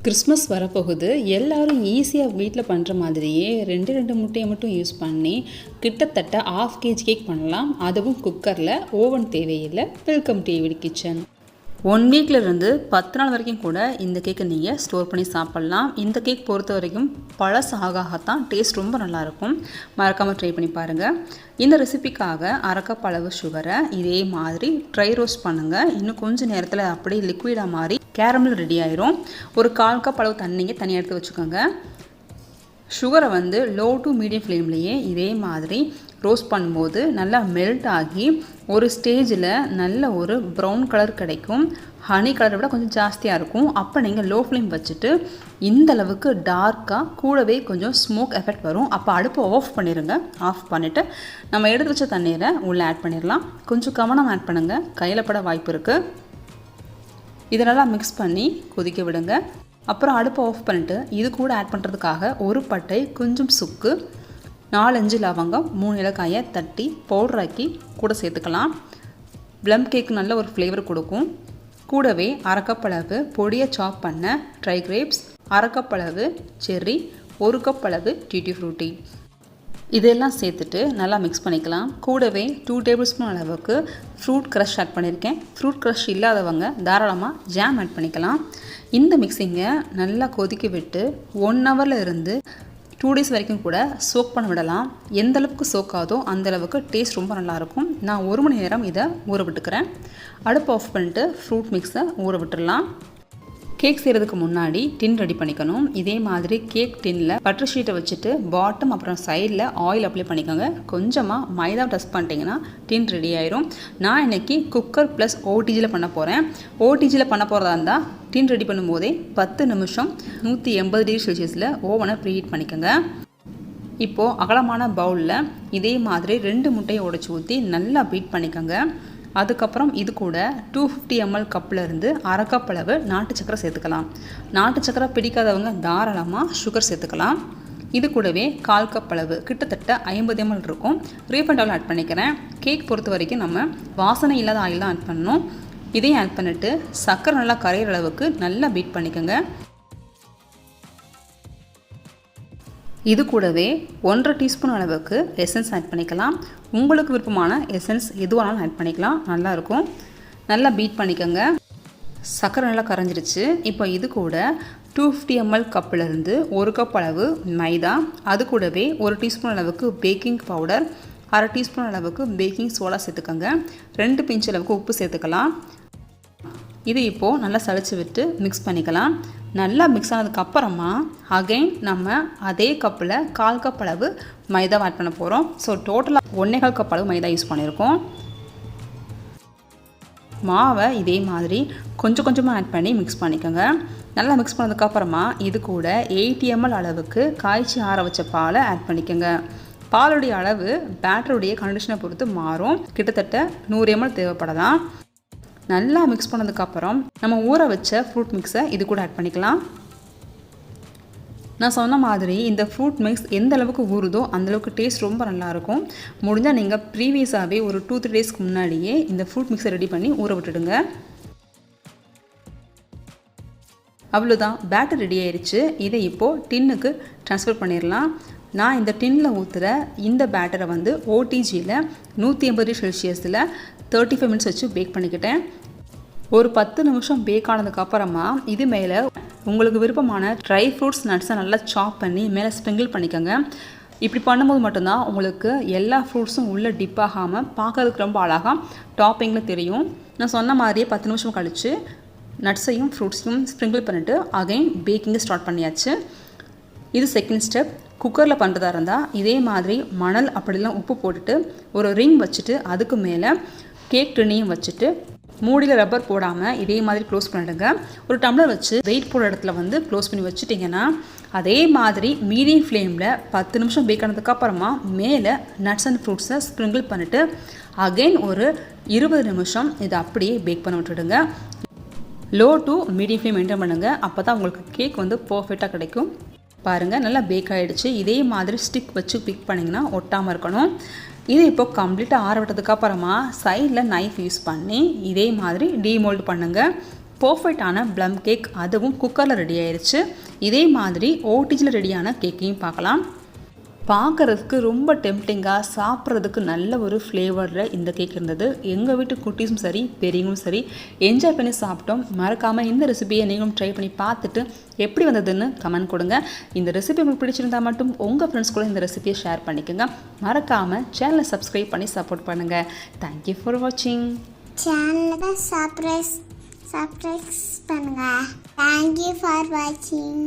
Christmas வரப்போகுது. எல்லாரும் ஈஸியாக வீட்டில் பண்ணுற மாதிரியே 2 முட்டையை மட்டும் யூஸ் பண்ணி கிட்டத்தட்ட 1/2 kg கேக் பண்ணலாம். அதுவும் குக்கரில். ஓவன் தேவையில்லை. Welcome to every kitchen. 1 வீக்லேருந்து 10 நாள் வரைக்கும் கூட இந்த கேக்கை நீங்கள் ஸ்டோர் பண்ணி சாப்பிட்லாம். இந்த கேக் பொறுத்த வரைக்கும் பழசு ஆகத்தான் டேஸ்ட் ரொம்ப நல்லாயிருக்கும். மறக்காமல் ட்ரை பண்ணி பாருங்கள். இந்த ரெசிபிக்காக 1/2 கப் அளவு சுகரை இதே மாதிரி ட்ரை ரோஸ்ட் பண்ணுங்கள். இன்னும் கொஞ்சம் நேரத்தில் அப்படியே லிக்விடாக மாறி கேரமல் ரெடி ஆயிரும். ஒரு 1/4 கப் அளவு தண்ணிங்க தனியாக எடுத்து வச்சுக்கோங்க. சுகரை லோ டு மீடியம் ஃப்ளேம்லேயே இதே மாதிரி ரோஸ்ட் பண்ணும்போது நல்லா மெல்ட் ஆகி ஒரு ஸ்டேஜில் நல்ல ஒரு ப்ரௌன் கலர் கிடைக்கும். ஹனி கலரை விட கொஞ்சம் ஜாஸ்தியாக இருக்கும். அப்போ நீங்கள் லோ ஃப்ளேம் வச்சுட்டு இந்தளவுக்கு டார்க்காக கூடவே கொஞ்சம் ஸ்மோக் எஃபெக்ட் வரும். அப்போ அடுப்பை ஆஃப் பண்ணிடுங்க. ஆஃப் பண்ணிவிட்டு நம்ம எடுத்து வச்ச தண்ணீரை உள்ளே ஆட் பண்ணிடலாம். கொஞ்சம் கவனம் ஆட் பண்ணுங்கள், கையில் பட வாய்ப்பு இருக்குது. இதெல்லாம் மிக்ஸ் பண்ணி கொதிக்க விடுங்க. அப்புறம் அடுப்பை ஆஃப் பண்ணிவிட்டு இது கூட ஆட் பண்ணுறதுக்காக ஒரு பட்டை, கொஞ்சம் சுக்கு, 4-5 லவங்கம், 3 ஏலக்காயை தட்டி பவுடராக்கி கூட சேர்த்துக்கலாம். ப்ளம் கேக் நல்ல ஒரு ஃப்ளேவர் கொடுக்கும். கூடவே 1/2 கப் அளவு பொடியை சாப் பண்ண ட்ரை கிரேப்ஸ், 1/2 கப் அளவு செர்ரி, 1 கப் அளவு டூட்டி ஃப்ரூட்டி இதெல்லாம் சேர்த்துட்டு நல்லா மிக்ஸ் பண்ணிக்கலாம். கூடவே 2 டேபிள் ஸ்பூன் அளவுக்கு ஃப்ரூட் க்ரஷ் ஆட் பண்ணியிருக்கேன். ஃப்ரூட் க்ரஷ் இல்லாதவங்க தாராளமாக ஜாம் ஆட் பண்ணிக்கலாம். இந்த மிக்ஸிங்கை நல்லா கொதிக்க விட்டு 1 ஹவரில் இருந்து 2 டேஸ் வரைக்கும் கூட சோக் பண்ண விடலாம். எந்த அளவுக்கு சோக் ஆகுதோ அந்தளவுக்கு டேஸ்ட் ரொம்ப நல்லாயிருக்கும். நான் 1 மணி நேரம் இதை ஊற விட்டுக்கிறேன். அடுப்பு ஆஃப் பண்ணிட்டு ஃப்ரூட் மிக்ஸை ஊற விட்டுடலாம். கேக் செய்கிறதுக்கு முன்னாடி டின் ரெடி பண்ணிக்கணும். இதே மாதிரி கேக் டின்னில் பட்டர் ஷீட்டை வச்சுட்டு பாட்டம் அப்புறம் சைடில் ஆயில் அப்ளை பண்ணிக்கோங்க. கொஞ்சமாக மைதா டஸ்ட் பண்ணிட்டீங்கன்னா டின் ரெடி ஆயிரும். நான் இன்றைக்கி குக்கர் ப்ளஸ் ஓடிஜியில் பண்ண போகிறேன். ஓடிஜியில் பண்ண போகிறதா இருந்தால் டின் ரெடி பண்ணும்போதே 10 நிமிஷம் 180 டிகிரி செல்சியஸில் ஓவனை ப்ரீஹீட் பண்ணிக்கோங்க. இப்போது அகலமான பவுலில் இதே மாதிரி 2 முட்டையை உடைச்சி ஊற்றி நல்லா பீட் பண்ணிக்கோங்க. அதுக்கப்புறம் இது கூட 250 ml கப்பில் இருந்து 1/2 கப் அளவு நாட்டு சக்கரை சேர்த்துக்கலாம். நாட்டு சக்கரை பிடிக்காதவங்க தாராளமாக சுகர் சேர்த்துக்கலாம். இது கூடவே 1/4 கப் அளவு கிட்டத்தட்ட 50 ml இருக்கும் ரீஃபைண்ட் ஆயில் ஆட் பண்ணிக்கிறேன். கேக் பொறுத்த வரைக்கும் நம்ம வாசனை இல்லாத ஆயில் தான் ஆட் பண்ணணும். இதையும் ஆட் பண்ணிவிட்டு சக்கரை நல்லா கரையிற அளவுக்கு நல்லா பீட் பண்ணிக்கோங்க. இது கூடவே 1/2 டீஸ்பூன் அளவுக்கு எசன்ஸ் ஆட் பண்ணிக்கலாம். உங்களுக்கு விருப்பமான எசன்ஸ் எதுவானாலும் ஆட் பண்ணிக்கலாம், நல்லாயிருக்கும். நல்லா பீட் பண்ணிக்கோங்க. சக்கரை நல்லா கரைஞ்சிருச்சு. இப்போ இது கூட 250 ml கப்பிலிருந்து 1 கப் அளவு மைதா, அது கூடவே 1 டீஸ்பூன் அளவுக்கு பேக்கிங் பவுடர், 1/2 டீஸ்பூன் அளவுக்கு பேக்கிங் சோடா சேர்த்துக்கோங்க. 2 பிஞ்ச் அளவுக்கு உப்பு சேர்த்துக்கலாம். இது இப்போது நல்லா சளிச்சு விட்டு மிக்ஸ் பண்ணிக்கலாம். நல்லா மிக்ஸ் ஆனதுக்கப்புறமா அகைன் நம்ம அதே கப்பில் 1/4 கப் அளவு மைதா ஆட் பண்ண போகிறோம். ஸோ டோட்டலாக 1/4 கப் அளவு மைதா யூஸ் பண்ணியிருக்கோம். மாவை இதே மாதிரி கொஞ்சம் கொஞ்சமாக ஆட் பண்ணி மிக்ஸ் பண்ணிக்கோங்க. நல்லா மிக்ஸ் பண்ணதுக்கப்புறமா இது கூட 80 ml அளவுக்கு காய்ச்சி ஆற வச்ச பாலை ஆட் பண்ணிக்கோங்க. பாலுடைய அளவு பேட்டருடைய கண்டிஷனை பொறுத்து மாறும். கிட்டத்தட்ட 100 ml தேவைப்படலாம். நல்லா மிக்ஸ் பண்ணதுக்கப்புறம் நம்ம ஊற வச்ச ஃப்ரூட் மிக்ஸை இது கூட ஆட் பண்ணிக்கலாம். நான் சொன்ன மாதிரி இந்த ஃப்ரூட் மிக்ஸ் எந்த அளவுக்கு ஊறுதோ அந்தளவுக்கு டேஸ்ட் ரொம்ப நல்லாயிருக்கும். முடிஞ்சால் நீங்கள் ப்ரீவியஸாகவே ஒரு 2-3 டேஸ்க்கு முன்னாடியே இந்த ஃப்ரூட் மிக்ஸை ரெடி பண்ணி ஊற விட்டுடுங்க. அவ்வளோதான், பேட்டர் ரெடி ஆயிடுச்சு. இதை இப்போது டின்னுக்கு ட்ரான்ஸ்ஃபர் பண்ணிடலாம். நான் இந்த டின்னில் ஊற்றுற இந்த பேட்டரை ஓடிஜியில் 180 டிகிரி செல்சியஸில் 35 மினிட்ஸ் வச்சு பேக் பண்ணிக்கிட்டேன். ஒரு 10 நிமிஷம் பேக் ஆனதுக்கப்புறமா இது மேலே உங்களுக்கு விருப்பமான ட்ரை ஃப்ரூட்ஸ் நட்ஸை நல்லா சாப் பண்ணி மேலே ஸ்ப்ரிங்கிள் பண்ணிக்கோங்க. இப்படி பண்ணும்போது மட்டும்தான் உங்களுக்கு எல்லா ஃப்ரூட்ஸும் உள்ளே டிப் ஆகாமல் பார்க்கறதுக்கு ரொம்ப அழகாக டாப்பிங்கில் தெரியும். நான் சொன்ன மாதிரியே 10 நிமிஷம் கழித்து நட்ஸையும் ஃப்ரூட்ஸையும் ஸ்ப்ரிங்கிள் பண்ணிவிட்டு அகைன் பேக்கிங்கை ஸ்டார்ட் பண்ணியாச்சு. இது செகண்ட் ஸ்டெப். குக்கரில் பண்ணுறதா இருந்தால் இதே மாதிரி மணல் அப்படிலாம் உப்பு போட்டுட்டு ஒரு ரிங் வச்சுட்டு அதுக்கு மேலே கேக் டின்னையும் வச்சுட்டு மூடியில் ரப்பர் போடாமல் இதே மாதிரி க்ளோஸ் பண்ணிடுங்க. ஒரு டம்ளர் வச்சு வெயிட் போடுற இடத்துல க்ளோஸ் பண்ணி வச்சுட்டிங்கன்னா அதே மாதிரி மீடியம் ஃப்ளேமில் 10 நிமிஷம் பேக் ஆனதுக்கப்புறமா மேலே நட்ஸ் அண்ட் ஃப்ரூட்ஸை ஸ்ப்ரிங்கிள் பண்ணிவிட்டு அகைன் ஒரு 20 நிமிஷம் இதை அப்படியே பேக் பண்ண விட்டுடுங்க. Low to medium flame maintain பண்ணுங்கள். அப்போ தான் உங்களுக்கு கேக் பர்ஃபெக்டாக கிடைக்கும். பாருங்கள், நல்லா பேக் ஆகிடுச்சு. இதே மாதிரி ஸ்டிக் வச்சு பிக் பண்ணிங்கன்னா ஒட்டாமல் இருக்கணும். இது இப்போது கம்ப்ளீட்டாக ஆற விட்டதுக்கப்புறமா சைடில் நைஃப் யூஸ் பண்ணி இதே மாதிரி டீமோல்டு பண்ணுங்கள். பர்ஃபெக்டான ப்ளம் கேக் அதுவும் குக்கரில் ரெடி ஆயிடுச்சு. இதே மாதிரி ஓடிஜியில் ரெடியான கேக்கையும் பார்க்கலாம். பார்க்குறதுக்கு ரொம்ப டெம்ப்டிங்காக, சாப்பிட்றதுக்கு நல்ல ஒரு ஃப்ளேவரில் இந்த கேக் இருந்தது. எங்கள் வீட்டு குட்டீஸும் சரி பெரியவங்களும் சரி என்ஜாய் பண்ணி சாப்பிட்டோம். மறக்காமல் இந்த ரெசிபியை நீங்களும் ட்ரை பண்ணி பார்த்துட்டு எப்படி வந்ததுன்னு கமெண்ட் கொடுங்க. இந்த ரெசிபி உங்களுக்கு பிடிச்சிருந்தால் மட்டும் உங்கள் ஃப்ரெண்ட்ஸ் கூட இந்த ரெசிபியை ஷேர் பண்ணிக்கோங்க. மறக்காமல் சேனலை சப்ஸ்கிரைப் பண்ணி சப்போர்ட் பண்ணுங்கள். தேங்க்யூ ஃபார் வாட்சிங். சேனலை சப்ஸ்கிரைப் பண்ணுங்கள். தேங்க்யூ ஃபார் வாட்சிங்.